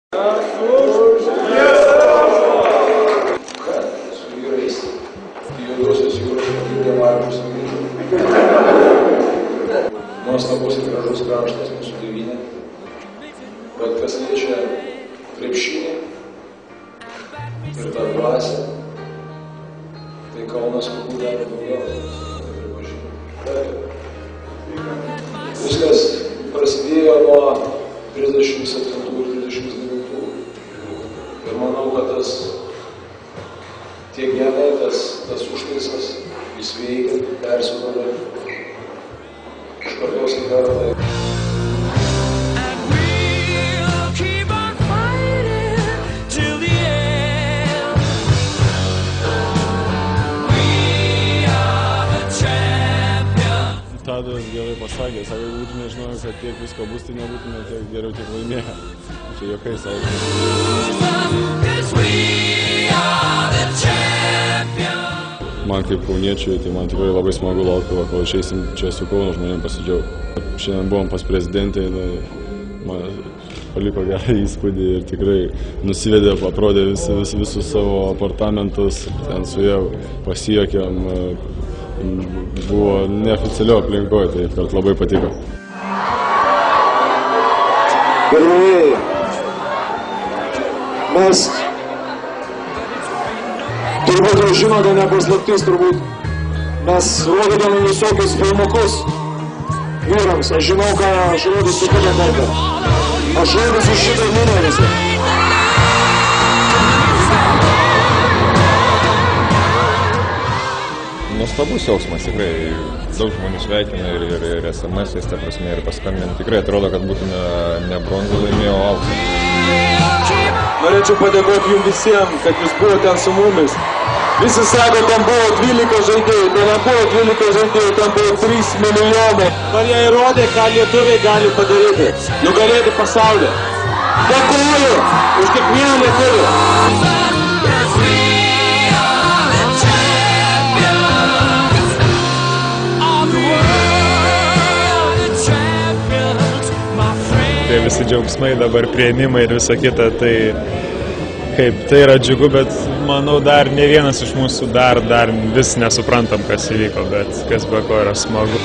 Su vyrais Juodosios jūros pavydė Markus sugrįžo. Nuostabus ir gražus kraštas mūsų tėvynė. Bet kas liečia krepšinį ir tą dvasią, tai Kaunas kokių daro daugiau. Viskas prasidėjo nuo 37 ir 39. Ir manau, kad tie genai, tas užtaisas, jis veikia, persiduoda iš kartos į kartą. Tadas gerai pasakė, sako, jeigu būtume žinoję, kad tiek visko bus, tai nebūtume tiek geriau, tiek laimėję. Čia juokais, aišku. Man kaip kauniečiui, tai man tikrai labai smagu laukti, kol išeisim čia su Kauno žmonėm pasidžiaugti. Šiandien buvom pas prezidentę, man paliko gerą įspūdį ir tikrai nusivedė, aprodė visus savo apartamentus, ten su jie pasijuokėm. Buvo neoficialio aplinkoje, tai kart labai patiko. Gerbėjai, mes turbūt jau žinote, nepaslaptis turbūt, mes rodydami visokius filmukus vyrams. Aš žinau, ką aš rodysiu kitą kartą. Aš rodysiu šitą numerį. Nuostabus jausmas, tikrai daug žmonių sveikina ir SMS-ais, ta prasme, ir paskambinti. Tikrai atrodo, kad būtume ne bronzą laimėję, o auksą. Norėčiau padėkoti jums visiems, kad jūs buvote ten su mumis. Visi sako, ten buvo 12 žaidėjų, ten nebuvo 12 žaidėjų, ten buvo 3 milijonai. Ar jie įrodė, ką lietuviai gali padaryti, nugalėti pasaulį. Dėkuoju už kiekvieną lietuvį. Tai visi džiaugsmai, dabar priėmimai ir visa kita, tai yra džiugu, bet manau dar ne vienas iš mūsų dar vis nesuprantam, kas įvyko, bet kas be ko yra smagu.